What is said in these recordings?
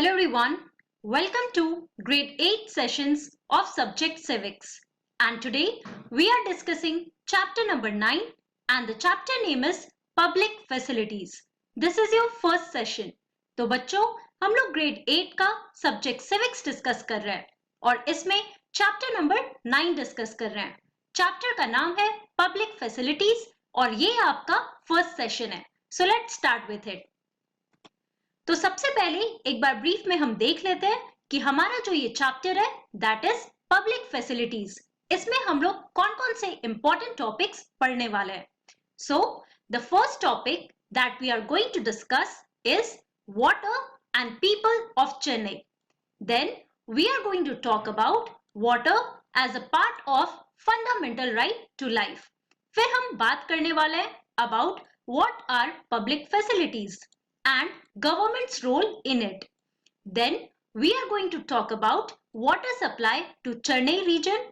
Hello everyone, welcome to grade 8 sessions of subject civics, and today we are discussing chapter number 9 and the chapter name is public facilities. This is your first session. तो बच्चों हम लोग grade 8 का subject civics discuss कर रहे हैं और इसमें chapter number 9 discuss कर रहे हैं. Chapter का नाम है public facilities और ये आपका first session है. So let's start with it. तो सबसे पहले एक बार ब्रीफ में हम देख लेते हैं कि हमारा जो ये चैप्टर है दैट इज पब्लिक फैसिलिटीज. इसमें हम लोग कौन कौन से इंपॉर्टेंट टॉपिक्स पढ़ने वाले हैं. So the first topic that we are going to discuss is water and people of Chennai. Then we are going to talk about water as a part of fundamental right to life. फिर हम बात करने वाले हैं about what are public facilities and government's role in it. Then we are going to talk about water supply to Chennai region.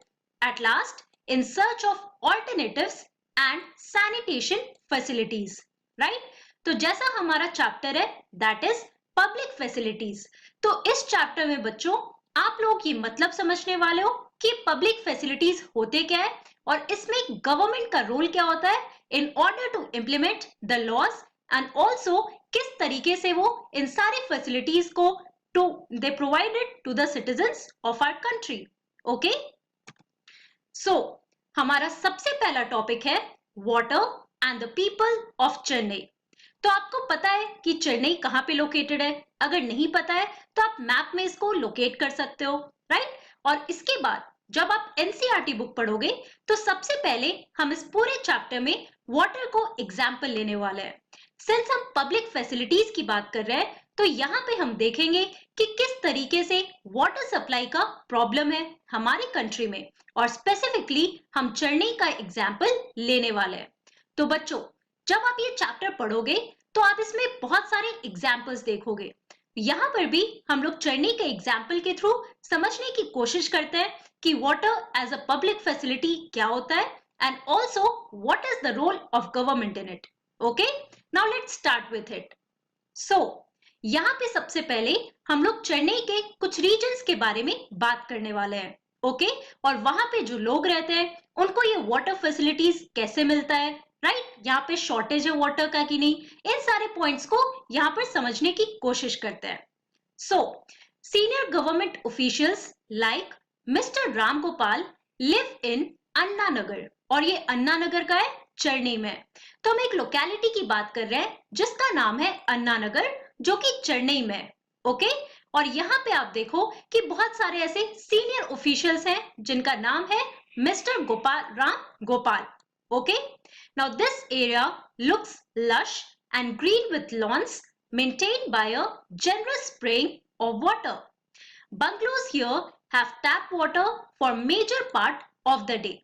At last, in search of alternatives and sanitation facilities. Right? तो जैसा हमारा chapter है that is public facilities. तो इस chapter में बच्चों आप लोग ये मतलब समझने वाले हो कि पब्लिक फैसिलिटीज होते क्या है और इसमें गवर्नमेंट का रोल क्या होता है in order to implement the laws and also किस तरीके से वो इन सारी फैसिलिटीज को they provided to the citizens of our country. Okay, so हमारा सबसे पहला टॉपिक है water and the people of Chennai. तो आपको पता है कि चेन्नई कहाँ पे लोकेटेड है. अगर नहीं पता है तो आप मैप में इसको लोकेट कर सकते हो, राइट. और इसके बाद जब आप एनसीईआरटी बुक पढ़ोगे तो सबसे पहले हम इस पूरे चैप्टर में वाटर को एग्जाम्पल लेने वाले हैं. सिंस हम पब्लिक फैसिलिटीज की बात कर रहे हैं तो यहाँ पे हम देखेंगे कि किस तरीके से वाटर सप्लाई का प्रॉब्लम है हमारी कंट्री में और स्पेसिफिकली हम चेन्नई का एग्जाम्पल लेने वाले हैं. तो बच्चों जब आप ये चैप्टर पढ़ोगे तो आप इसमें बहुत सारे एग्जाम्पल्स देखोगे. यहाँ पर भी हम लोग चेन्नई के एग्जाम्पल के थ्रू समझने की कोशिश करते हैं कि water as a public facility क्या होता है and also what is the role of government in it. Okay, now let's start with it. So यहाँ पे सबसे पहले हम लोग चेन्नई के कुछ रीजन्स के बारे में बात करने वाले हैं. ओके, और वहां पे जो लोग रहते हैं उनको ये वाटर फैसिलिटीज कैसे मिलता है, राइट. यहाँ पे शॉर्टेज है वाटर का कि नहीं, इन सारे पॉइंट्स को यहाँ पर समझने की कोशिश करते हैं. So senior government officials like mister Ram Gopal live in Anna Nagar और ये अन्ना नगर का है चेन्नई में. तो हम एक लोकेलिटी की बात कर रहे हैं जिसका नाम है अन्ना नगर जो कि चेन्नई में है. ओके, और यहाँ पे आप देखो कि बहुत सारे ऐसे सीनियर ऑफिशियल्स हैं जिनका नाम है Mr Gopal Ram Gopal. Okay, now this area looks lush and green with lawns maintained by a generous spraying of water. Bungalows here have tap water for major part of the day.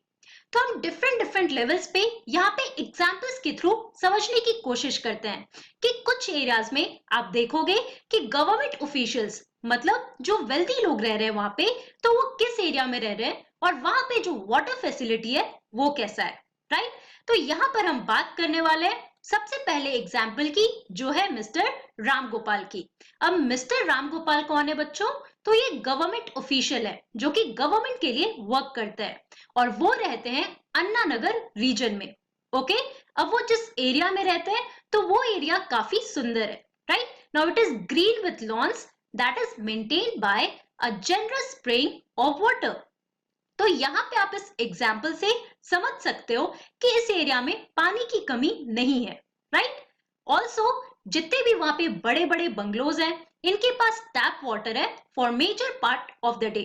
तो हम different levels पे यहाँ पे examples के through समझने की कोशिश करते हैं कि कुछ एरियाज में आप देखोगे कि गवर्नमेंट ऑफिशियल्स मतलब जो वेल्दी लोग रह रहे हैं वहां पे, तो वो किस एरिया में रह रहे हैं और वहां पे जो वाटर फैसिलिटी है वो कैसा है, राइट. तो यहाँ पर हम बात करने वाले हैं सबसे पहले एग्जाम्पल की जो है मिस्टर राम गोपाल की. अब मिस्टर राम गोपाल कौन है बच्चों? तो ये गवर्नमेंट ऑफिशियल है जो कि गवर्नमेंट के लिए वर्क करता है और वो रहते हैं अन्ना नगर रीजन में. ओके, अब वो जिस एरिया में रहते हैं तो वो एरिया काफी सुंदर है, right. Now it is green with lawns that is maintained by a generous spraying of water. तो यहाँ पे आप इस एग्जाम्पल से समझ सकते हो कि इस एरिया में पानी की कमी नहीं है, राइट. ऑल्सो जितने भी वहां पे बड़े बड़े बंगलोज हैं इनके पास टैप वाटर है for major part of the day,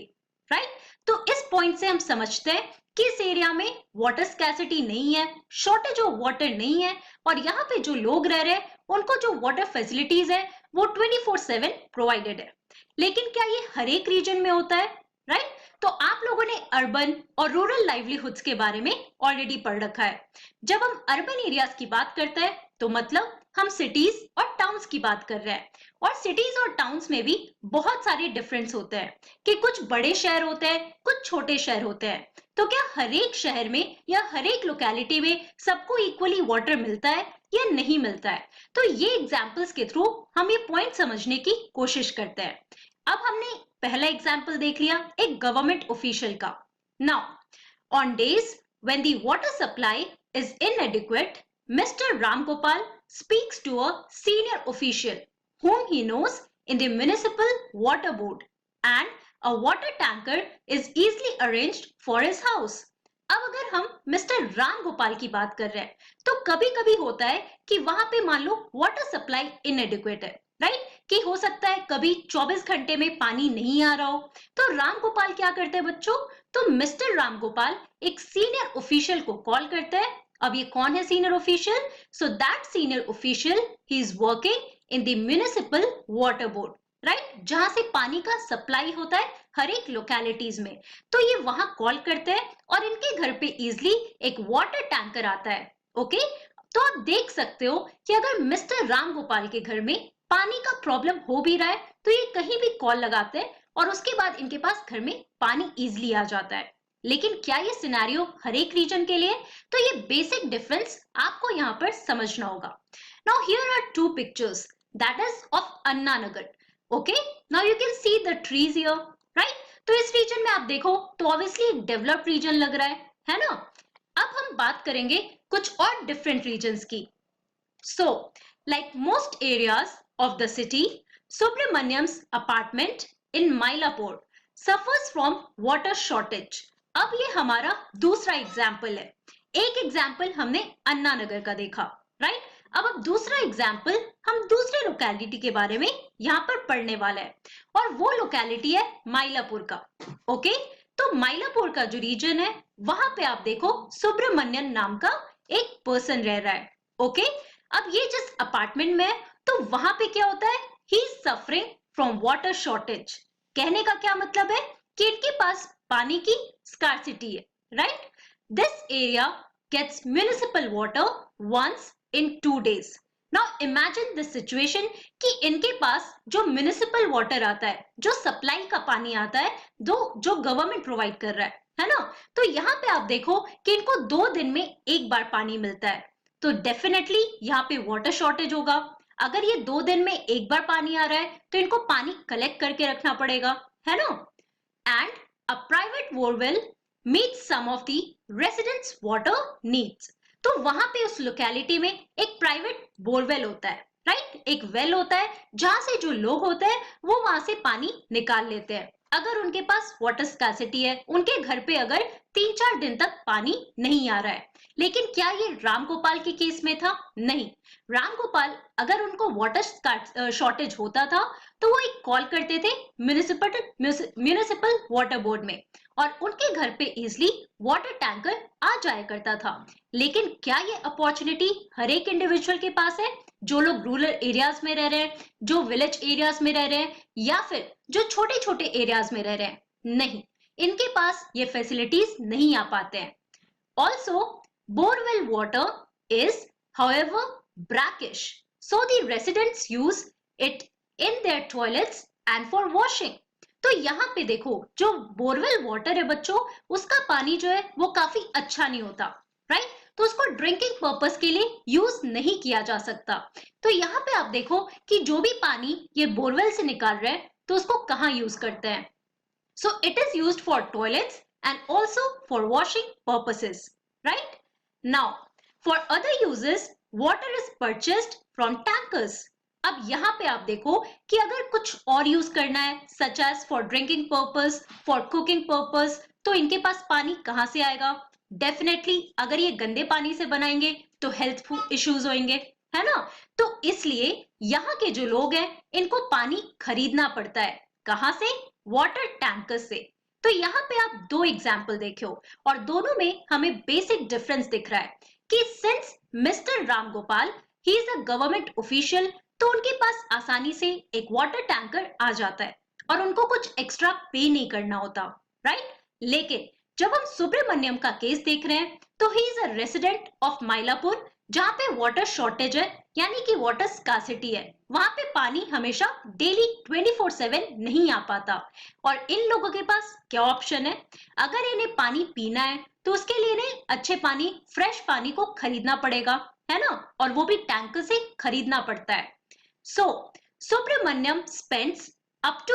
right. तो इस पॉइंट से हम समझते हैं कि इस एरिया में वाटर स्कैसिटी नहीं है, शॉर्टेज ऑफ वाटर नहीं है और यहाँ पे जो लोग रह रहे हैं उनको जो वाटर फैसिलिटीज है वो 24/7 प्रोवाइडेड है. लेकिन क्या ये हर एक रीजन में होता है, राइट. तो आप लोगों ने अर्बन और रूरल लाइवलीहुड्स के बारे में ऑलरेडी पढ़ रखा है. जब हम अर्बन एरियाज की बात करते हैं तो मतलब हम सिटीज और टाउन्स की बात कर रहे हैं और सिटीज और टाउन्स में भी बहुत सारे डिफरेंस होते हैं कि कुछ बड़े शहर होते हैं, कुछ छोटे शहर होते हैं. तो क्या हर एक शहर में या हर एक लोकेलिटी में सबको इक्वली वाटर मिलता है? या नहीं मिलता है। तो ये एग्जाम्पल्स के थ्रू हम ये पॉइंट समझने की कोशिश करते हैं। अब हमने पहला एग्जाम्पल देख लिया एक गवर्नमेंट ऑफिशियल का। Now on days when the water supply is इनएडिक्वेट, mister Ram Gopal speaks to a senior official whom he knows in the municipal water board, and a water tanker is easily arranged for his house. अब अगर हम mister Ram Gopal की बात कर रहे हैं तो कभी कभी होता है कि वहां पे मान लो वाटर सप्लाई इनएडिक्वेट है, राइट? कि हो सकता है कभी 24 घंटे में पानी नहीं आ रहा हो। तो राम गोपाल क्या करते हैं बच्चों? तो मिस्टर राम गोपाल एक सीनियर ऑफिशियल को कॉल करते हैं। अब ये कौन है senior official? So that senior official he is working in the municipal water board, right? जहां से पानी का सप्लाई होता है हर एक लोकेलिटीज में। तो ये वहां कॉल करते हैं और इनके घर पे इजिली एक वाटर टैंकर आता है। ओके, तो आप देख सकते हो कि अगर मिस्टर राम गोपाल के घर में पानी का प्रॉब्लम हो भी रहा है तो ये कहीं भी कॉल लगाते हैं और उसके बाद इनके पास घर में पानी इजिली आ जाता है। लेकिन क्या ये सिनेरियो हर एक रीजन के लिए? तो ये बेसिक डिफरेंस आपको यहाँ पर समझना होगा। Now here are two pictures that is of Anna Nagar. Okay, now you can see the trees here, right? तो इस रीजन में आप देखो तो ऑब्वियसली डेवलप्ड रीजन लग रहा है ना? अब हम बात करेंगे कुछ और डिफरेंट रीजन्स की। So like most areas of the city, Subramaniam's apartment in Mylapore suffers from water shortage. अब ये हमारा दूसरा एग्जाम्पल है। एक एग्जाम्पल हमने अन्ना नगर का देखा, राइट? अब दूसरा एग्जाम्पल हम दूसरे लोकेलिटी के बारे में यहाँ पर पढ़ने वाला है और वो लोकेलिटी है माइलापुर का। ओके, तो माइलापुर का जो रीजन है वहां पे आप देखो सुब्रमण्यन नाम का एक पर्सन रह रहा है। ओके, अब ये जिस अपार्टमेंट में है तो वहां पे क्या होता है? He is suffering from water shortage. कहने का क्या मतलब है कि इनके पास पानी की स्कार्सिटी है, right? This area gets municipal water once in 2 days. Now imagine this situation कि इनके पास जो म्युनिसिपल वाटर आता है, जो सप्लाई का पानी आता है, जो गवर्नमेंट प्रोवाइड कर रहा है ना? तो यहाँ पे आप देखो कि इनको 2 दिन में एक बार पानी मिलता है, तो डेफिनेटली यहाँ पे वाटर शॉर्टेज होगा। अगर ये 2 दिन में एक बार पानी आ रहा है तो इनको पानी कलेक्ट करके रखना पड़ेगा, है ना? And a private borewell meets some of the residents' water needs. तो वहां पे उस लोकेलिटी में एक प्राइवेट बोरवेल होता है, राइट? एक वेल होता है जहां से जो लोग होते हैं वो वहां से पानी निकाल लेते हैं अगर उनके पास वाटर स्कार्सिटी है, उनके घर पे अगर 3-4 दिन तक पानी नहीं आ रहा है। लेकिन क्या ये राम गोपाल के केस में था? नहीं। राम गोपाल अगर उनको वाटर शॉर्टेज होता था तो वो एक कॉल करते थे म्युनिसिपल वाटर बोर्ड में और उनके घर पे इजिली वाटर टैंकर आ जाया करता था। लेकिन क्या ये अपॉर्चुनिटी हर एक इंडिविजुअल के पास है? जो लोग रूरल एरियाज में रह रहे हैं, जो विलेज एरियाज में रह रहे हैं या फिर जो छोटे छोटे एरियाज में रह रहे हैं? नहीं, इनके पास ये फैसिलिटीज नहीं आ पाते हैं। Also borewell water is however brackish, so the residents use it in their toilets and for washing. तो यहाँ पे देखो जो बोरवेल वाटर है बच्चों, उसका पानी जो है वो काफी अच्छा नहीं होता, राइट? तो उसको ड्रिंकिंग पर्पस के लिए यूज नहीं किया जा सकता। तो यहाँ पे आप देखो कि जो भी पानी ये बोरवेल से निकाल रहे हैं तो उसको कहाँ यूज करते हैं? So it is used for toilets and also for washing purposes, right? Now, for other uses, water is purchased from tankers. अब यहाँ पे आप देखो कि अगर कुछ और यूज करना है such as for drinking purpose, for cooking purpose, तो इनके पास पानी कहाँ से आएगा? Definitely अगर ये गंदे पानी से बनाएंगे तो हेल्थ इश्यूज होंगे, है ना? तो इसलिए यहाँ के जो लोग हैं इनको पानी खरीदना पड़ता है। कहाँ से? वाटर टैंकर से। तो यहाँ पे आप 2 एग्जाम्पल देखो और दोनों में हमें बेसिक डिफरेंस दिख रहा है कि since mister Ram Gopal he is a government official, तो उनके पास आसानी से एक वाटर टैंकर आ जाता है और उनको कुछ एक्स्ट्रा पे नहीं करना होता, राइट? लेकिन जब हम सुब्रमण्यम का केस देख रहे हैं तो he is a resident of Mylapore जहां पे वाटर शॉर्टेज है, यानी कि वाटर स्कार्सिटी है। वहां पे पानी हमेशा डेली 24/7 नहीं आ पाता और इन लोगों के पास क्या ऑप्शन है? अगर इन्हें पानी पीना है तो उसके लिए इन्हें अच्छे पानी, फ्रेश पानी को खरीदना पड़ेगा, है ना, और वो भी टैंकर से खरीदना पड़ता है। So Subramaniam spends up to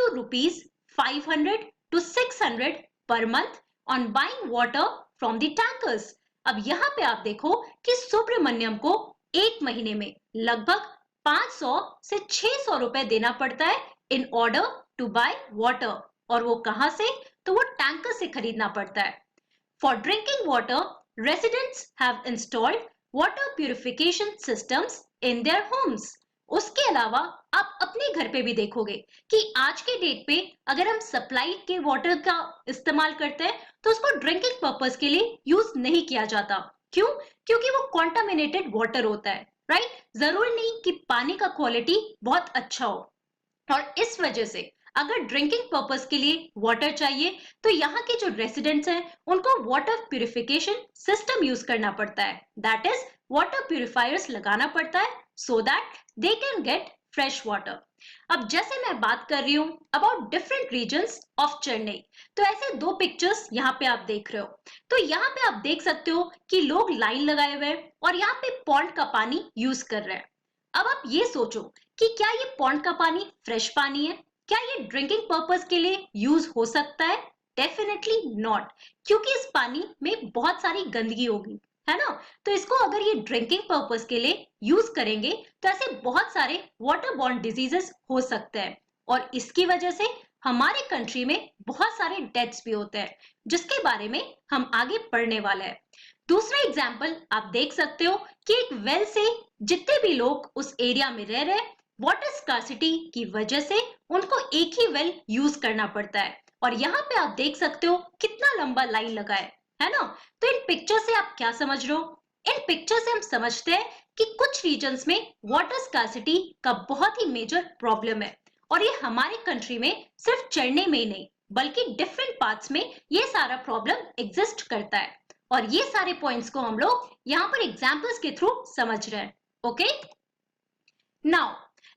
₹500 to 600 per month on buying water from the tankers। अब यहाँ पे आप देखो कि सुब्रमण्यम को एक महीने में लगभग 500 से 600 रुपए देना पड़ता है in order to buy water. और वो कहाँ से? तो वो टैंकर से खरीदना पड़ता है। For drinking water, residents have installed water purification systems in their homes. उसके अलावा आप अपने घर पे भी देखोगे कि आज के डेट पे अगर हम सप्लाई के वाटर का इस्तेमाल करते हैं तो उसको ड्रिंकिंग पर्पस के लिए यूज नहीं किया जाता। क्यों? क्योंकि वो कॉन्टामिनेटेड वाटर होता है, राइट? जरूरी नहीं कि पानी का क्वालिटी बहुत अच्छा हो, और इस वजह से अगर ड्रिंकिंग पर्पस के लिए वाटर चाहिए तो यहाँ के जो रेसिडेंट्स हैं उनको वाटर प्यूरिफिकेशन सिस्टम यूज करना पड़ता है, दैट इज वाटर प्यूरिफायर्स लगाना पड़ता है so that they can get fresh water. अब जैसे मैं बात कर रही हूँ about different regions of Chennai, तो ऐसे दो पिक्चर्स यहाँ पे आप देख रहे हो। तो यहाँ पे आप देख सकते हो कि लोग लाइन लगाए हुए हैं और यहाँ पे पॉन्ड का पानी यूज कर रहे हैं। अब आप ये सोचो कि क्या ये पॉन्ड का पानी फ्रेश पानी है? क्या ये ड्रिंकिंग पर्पस के लिए यूज हो सकता है? डेफिनेटली नॉट, क्योंकि इस पानी में बहुत सारी गंदगी होगी, है ना। तो इसको अगर ये ड्रिंकिंग पर्पस के लिए यूज करेंगे तो ऐसे बहुत सारे वाटर बॉर्न डिजीजेस हो सकते हैं, और इसकी वजह से हमारे कंट्री में बहुत सारे डेथ्स भी होते हैं, जिसके बारे में हम आगे पढ़ने वाले हैं। दूसरा एग्जाम्पल आप देख सकते हो कि एक वेल से जितने भी लोग उस एरिया में रह रहे हैं, वाटर स्कार्सिटी की वजह से उनको एक ही वेल यूज करना पड़ता है। और यहाँ पे आप देख सकते हो कितना लंबा लाइन लगा है ना। तो इन पिक्चर से आप क्या समझ रहे हो? इन पिक्चर से हम समझते हैं कि कुछ रीजन्स में वाटर स्कार्सिटी का बहुत ही मेजर प्रॉब्लम है, और ये हमारे कंट्री में सिर्फ चेन्नई में ही नहीं बल्कि डिफरेंट पार्ट्स में ये सारा प्रॉब्लम एग्जिस्ट करता है। और ये सारे पॉइंट्स को हम लोग यहाँ पर एग्जाम्पल्स के थ्रू समझ रहे हैं। Okay, now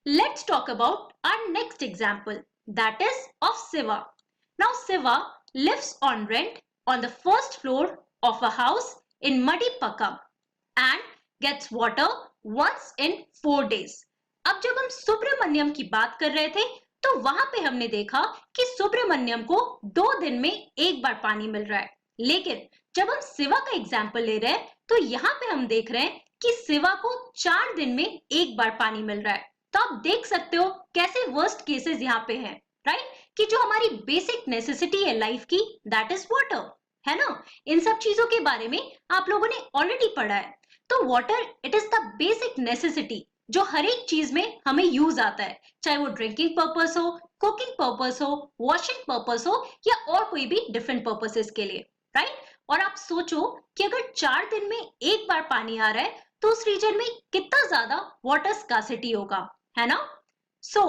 let's talk about our next example, that is of Shiva. Now Shiva lives on rent on the first floor of a house in Madipakam and gets water once in 4 days। अब जब हम सुब्रमण्यम की बात कर रहे थे तो वहां पे हमने देखा कि सुब्रमण्यम को 2 दिन में एक बार पानी मिल रहा है, लेकिन जब हम शिवा का एग्जाम्पल ले रहे हैं तो यहाँ पे हम देख रहे हैं कि शिवा को 4 दिन में एक बार पानी मिल रहा है। तो आप देख सकते हो कैसे वर्स्ट केसेस यहाँ पे हैं, राइट? कि जो हमारी बेसिक नेसेसिटी है लाइफ की, दैट इज वाटर, है ना। इन सब चीजों के बारे में आप लोगों ने ऑलरेडी पढ़ा है। तो water it is the basic necessity जो हर एक चीज में हमें यूज आता है, चाहे वो ड्रिंकिंग पर्पस हो, कुकिंग पर्पस हो, वॉशिंग पर्पस हो, या और कोई भी डिफरेंट पर्पसेस के लिए, राइट? और आप सोचो कि अगर 4 दिन में एक बार पानी आ रहा है तो उस रीजन में कितना ज्यादा वाटर स्कार्सिटी होगा, है ना। So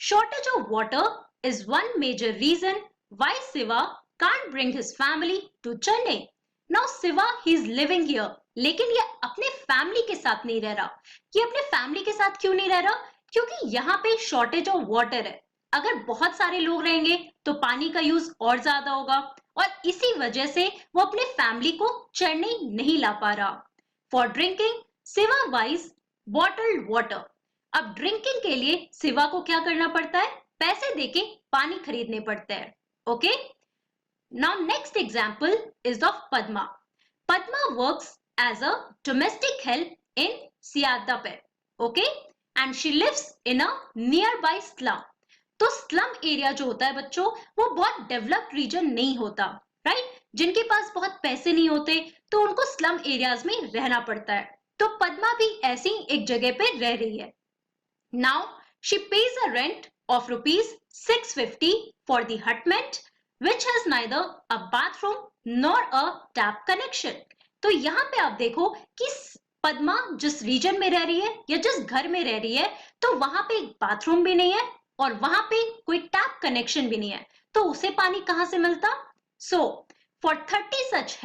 shortage of water is one major reason why Shiva can't bring his family to Chennai। Now Shiva he is living here, लेकिन ये अपने फैमिली के साथ नहीं रह रहा। ये अपने फैमिली के साथ क्यों नहीं रह रहा? क्योंकि यहाँ पे शॉर्टेज ऑफ वाटर है। अगर बहुत सारे लोग रहेंगे तो पानी का यूज और ज्यादा होगा, और इसी वजह से वो अपने फैमिली को चेन्नई नहीं ला पा रहा। For drinking Shiva buys bottled water. अब ड्रिंकिंग के लिए शिवा को क्या करना पड़ता है? पैसे देके पानी खरीदने पड़ते हैं। Okay, now next example is of Padma। Padma works as a domestic help in Siadapet, okay, and she lives in a nearby slum। तो स्लम एरिया जो होता है बच्चों, वो बहुत डेवलप्ड रीजन नहीं होता, राइट? जिनके पास बहुत पैसे नहीं होते तो उनको स्लम एरियाज में रहना पड़ता है। तो पद्मा भी ऐसी एक जगह पे रह रही है। Now she pays a rent of ₹650 for the hutment which has neither a bathroom nor a tap connection। तो यहाँ पे आप देखो कि पद्मा जिस रीजन में रह रही है या जिस घर में रह रही है तो वहां पे एक बाथरूम भी नहीं है और वहां पे कोई टैप कनेक्शन भी नहीं है, तो उसे पानी कहाँ से मिलता? So for 30 such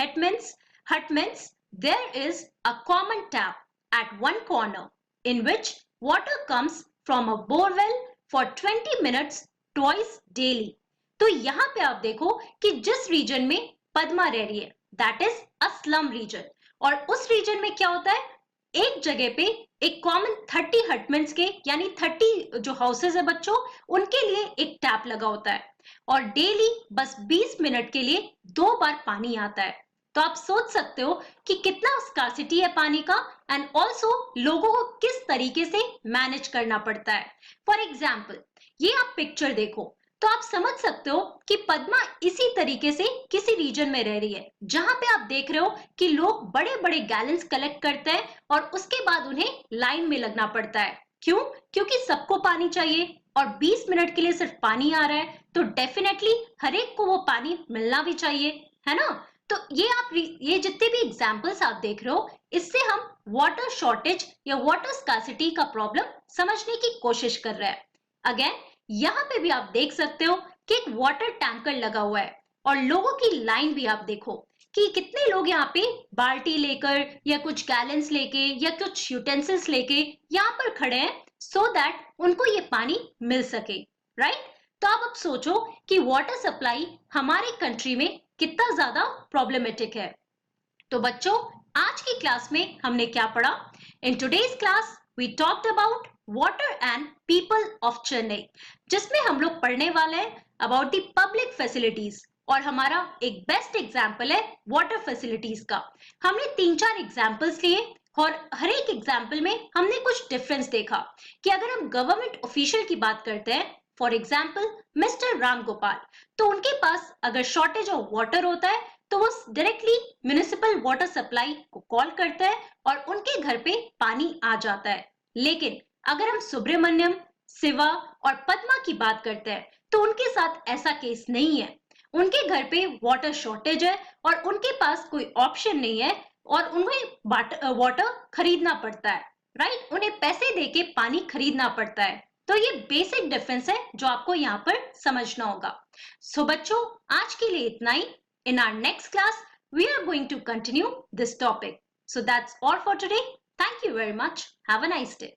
hutments there is a common tap at one corner in which water comes from a borewell for 20 minutes twice daily। तो यहाँ पे आप देखो कि जिस रीजन में पद्मा रह रही है that is a slum region, और उस रीजन में क्या होता है, एक जगह पे एक कॉमन 30 हटमेंट्स के यानी 30 जो हाउसेज है बच्चों, उनके लिए एक टैप लगा होता है और डेली बस 20 मिनट के लिए 2 बार पानी आता है। तो आप सोच सकते हो कि कितना स्कार्सिटी है पानी का एंड ऑल्सो लोगों को किस तरीके से मैनेज करना पड़ता है। फॉर एग्जाम्पल, ये आप पिक्चर देखो तो आप समझ सकते हो कि पद्मा इसी तरीके से किसी रीजन में रह रही है जहां पे आप देख रहे हो कि लोग बड़े बड़े गैलन्स कलेक्ट करते हैं और उसके बाद उन्हें लाइन में लगना पड़ता है। क्यों? क्योंकि सबको पानी चाहिए और 20 मिनट के लिए सिर्फ पानी आ रहा है तो डेफिनेटली हर एक को वो पानी मिलना भी चाहिए, है ना। तो ये जितने भी एग्जाम्पल्स आप देख रहे हो, इससे हम वाटर शॉर्टेज या वाटर स्कार्सिटी का प्रॉब्लम समझने की कोशिश कर रहे हैं। अगेन, यहाँ पे भी आप देख सकते हो कि एक वाटर टैंकर लगा हुआ है और लोगों की लाइन भी आप देखो कि कितने लोग यहाँ पे बाल्टी लेकर या कुछ गैलन्स लेके या कुछ यूटेंसिल्स लेके यहाँ पर खड़े हैं सो दैट उनको ये पानी मिल सके, राइट। तो आप अब सोचो कि वाटर सप्लाई हमारे कंट्री में कितना ज्यादा प्रॉब्लमेटिक है। तो बच्चों, आज की क्लास में हमने क्या पढ़ा? In today's class we talked about water and people of Chennai, जिसमें हम लोग पढ़ने वाले हैं अबाउट द पब्लिक फैसिलिटीज और हमारा एक बेस्ट एग्जाम्पल है वाटर फैसिलिटीज का। हमने 3-4 एग्जाम्पल्स लिए और हर एक एग्जाम्पल में हमने कुछ डिफरेंस देखा कि अगर हम गवर्नमेंट ऑफिशियल की बात करते हैं, for example mister Ram Gopal, तो उनके पास अगर शॉर्टेज ऑफ वाटर होता है तो वो डायरेक्टली म्युनिसिपल वाटर सप्लाई को कॉल करता है और उनके घर पे पानी आ जाता है। लेकिन अगर हम सुब्रमण्यम, शिवा और पद्मा की बात करते हैं तो उनके साथ ऐसा केस नहीं है। उनके घर पे वाटर शॉर्टेज है और उनके पास कोई ऑप्शन नहीं है और उन्हें वाटर खरीदना पड़ता है, राइट। उन्हें पैसे देके पानी खरीदना पड़ता है। तो ये बेसिक डिफरेंस है जो आपको यहाँ पर समझना होगा। सो बच्चों, आज के लिए इतना ही। In our next class, we are going to continue this topic. So that's all for today. Thank you very much. Have a nice day.